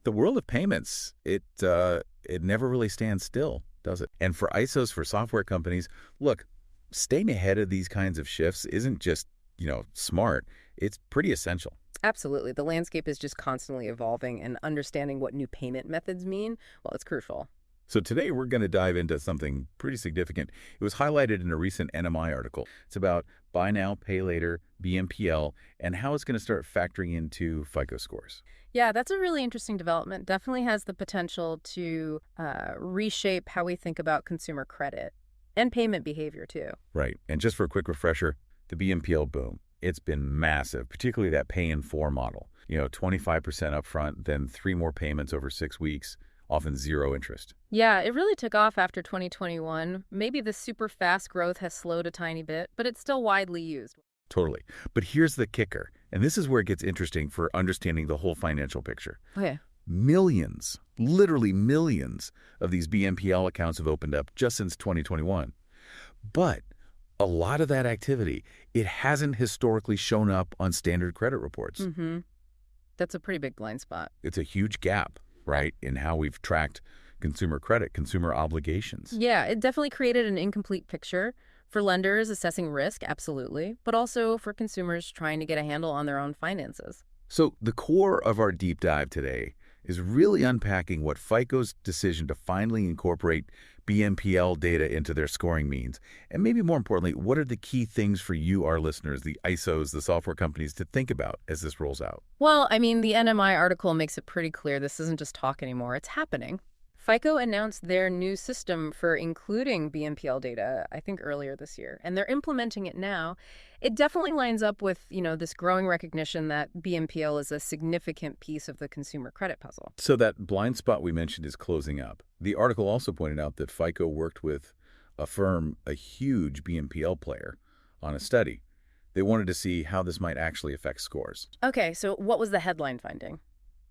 The world of payments, it never really stands still, does it? And for ISOs, for software companies, look, staying ahead of these kinds of shifts isn't just, smart. It's pretty essential. Absolutely. The landscape is just constantly evolving, and understanding what new payment methods mean, well, it's crucial. So today we're going to dive into something pretty significant. It was highlighted in a recent NMI article. It's about buy now, pay later, BNPL, and how it's going to start factoring into FICO scores. Yeah, that's a really interesting development. Definitely has the potential to reshape how we think about consumer credit and payment behavior, too. Right. And just for a quick refresher, the BNPL boom, it's been massive, particularly that pay in 4 model. 25% upfront, then 3 more payments over 6 weeks, often zero interest. Yeah, it really took off after 2021. Maybe the super fast growth has slowed a tiny bit, but it's still widely used. Totally. But here's the kicker, and this is where it gets interesting for understanding the whole financial picture. Okay. Millions, literally millions of these BNPL accounts have opened up just since 2021. But a lot of that activity, it hasn't historically shown up on standard credit reports. Mm-hmm. That's a pretty big blind spot. It's a huge gap, right, in how we've tracked consumer credit, consumer obligations. Yeah, it definitely created an incomplete picture for lenders assessing risk, absolutely, but also for consumers trying to get a handle on their own finances. So the core of our deep dive today is really unpacking what FICO's decision to finally incorporate BNPL data into their scoring means. And maybe more importantly, what are the key things for you, our listeners, the ISOs, the software companies, to think about as this rolls out? Well, I mean, the NMI article makes it pretty clear this isn't just talk anymore, it's happening. FICO announced their new system for including BNPL data, I think earlier this year, and they're implementing it now. It definitely lines up with, this growing recognition that BNPL is a significant piece of the consumer credit puzzle. So that blind spot we mentioned is closing up. The article also pointed out that FICO worked with a huge BNPL player, on a study. They wanted to see how this might actually affect scores. Okay, so what was the headline finding?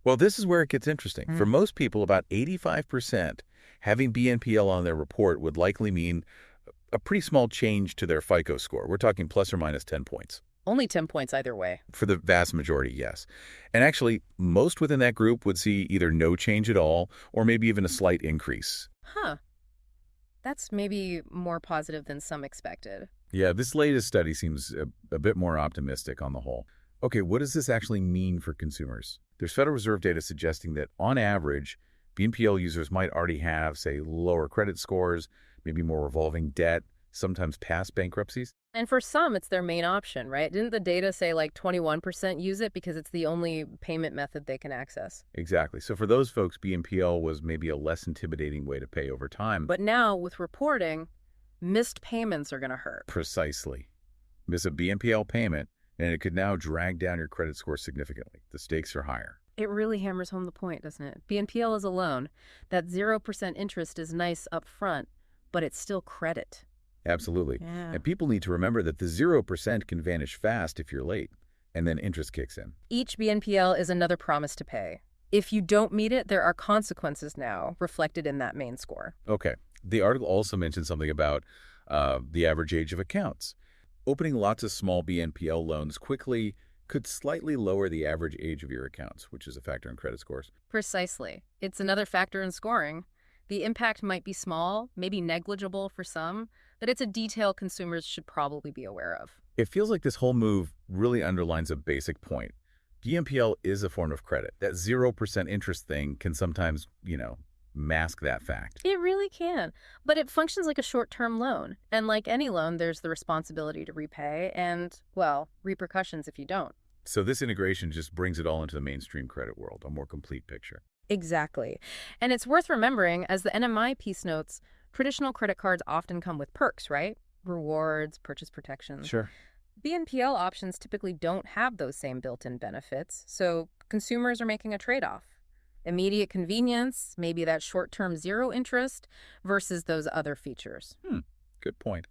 Well, this is where it gets interesting. For most people, about 85% having BNPL on their report would likely mean a pretty small change to their FICO score. We're talking plus or minus 10 points. Only 10 points either way. For the vast majority, yes. And actually, most within that group would see either no change at all or maybe even a slight increase. Huh. That's maybe more positive than some expected. Yeah, this latest study seems a bit more optimistic on the whole. Okay, what does this actually mean for consumers? There's Federal Reserve data suggesting that, on average, BNPL users might already have, say, lower credit scores, maybe more revolving debt, sometimes past bankruptcies. And for some, it's their main option, right? Didn't the data say like 21% use it because it's the only payment method they can access? Exactly. So for those folks, BNPL was maybe a less intimidating way to pay over time. But now, with reporting, missed payments are going to hurt. Precisely. Miss a BNPL payment, and it could now drag down your credit score significantly. The stakes are higher. It really hammers home the point, doesn't it? BNPL is a loan. That 0% interest is nice up front, but it's still credit. Absolutely. Yeah. And people need to remember that the 0% can vanish fast if you're late, and then interest kicks in. Each BNPL is another promise to pay. If you don't meet it, there are consequences now reflected in that main score. Okay. The article also mentioned something about the average age of accounts. Opening lots of small BNPL loans quickly could slightly lower the average age of your accounts, which is a factor in credit scores. Precisely. It's another factor in scoring. The impact might be small, maybe negligible for some, but it's a detail consumers should probably be aware of. It feels like this whole move really underlines a basic point. BNPL is a form of credit. That 0% interest thing can sometimes, mask that fact. It really can, but it functions like a short-term loan. And like any loan, there's the responsibility to repay and, well, repercussions if you don't. So this integration just brings it all into the mainstream credit world, a more complete picture. Exactly. And it's worth remembering, as the NMI piece notes, traditional credit cards often come with perks, right? Rewards, purchase protections. Sure. BNPL options typically don't have those same built-in benefits, so consumers are making a trade-off. Immediate convenience, maybe that short-term zero interest, versus those other features. Good point.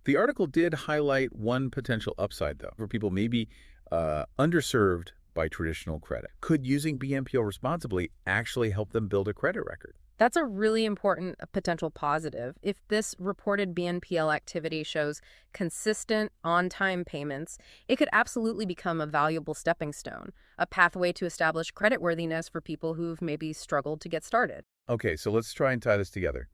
The article did highlight one potential upside, though, for people maybe underserved by traditional credit. Could using BNPL responsibly actually help them build a credit record? That's a really important potential positive. If this reported BNPL activity shows consistent, on-time payments, it could absolutely become a valuable stepping stone, a pathway to establish creditworthiness for people who've maybe struggled to get started. Okay, so let's try and tie this together.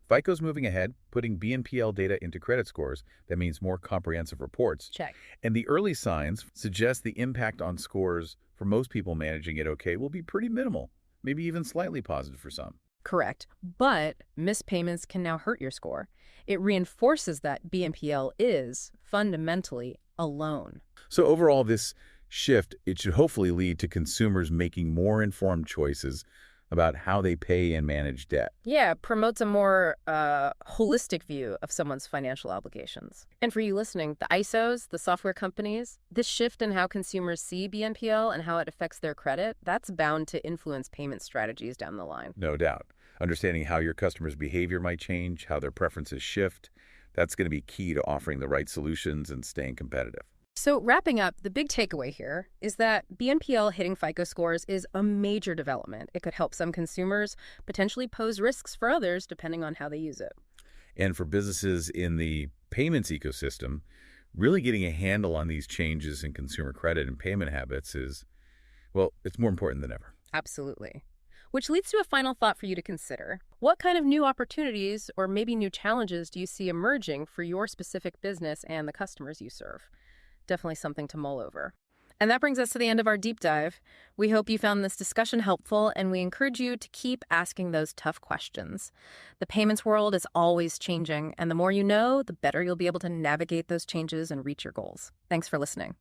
FICO's moving ahead, putting BNPL data into credit scores. That means more comprehensive reports. Check. And the early signs suggest the impact on scores for most people managing it okay will be pretty minimal, maybe even slightly positive for some. Correct. But missed payments can now hurt your score. It reinforces that BNPL is fundamentally a loan. So overall, this shift, it should hopefully lead to consumers making more informed choices about how they pay and manage debt. Yeah, promotes a more holistic view of someone's financial obligations. And for you listening, the ISOs, the software companies, this shift in how consumers see BNPL and how it affects their credit, that's bound to influence payment strategies down the line. No doubt. Understanding how your customers' behavior might change, how their preferences shift, that's going to be key to offering the right solutions and staying competitive. So wrapping up, the big takeaway here is that BNPL hitting FICO scores is a major development. It could help some consumers, potentially pose risks for others, depending on how they use it. And for businesses in the payments ecosystem, really getting a handle on these changes in consumer credit and payment habits is, well, it's more important than ever. Absolutely. Which leads to a final thought for you to consider. What kind of new opportunities or maybe new challenges do you see emerging for your specific business and the customers you serve? Definitely something to mull over. And that brings us to the end of our deep dive. We hope you found this discussion helpful, and we encourage you to keep asking those tough questions. The payments world is always changing, and the more you know, the better you'll be able to navigate those changes and reach your goals. Thanks for listening.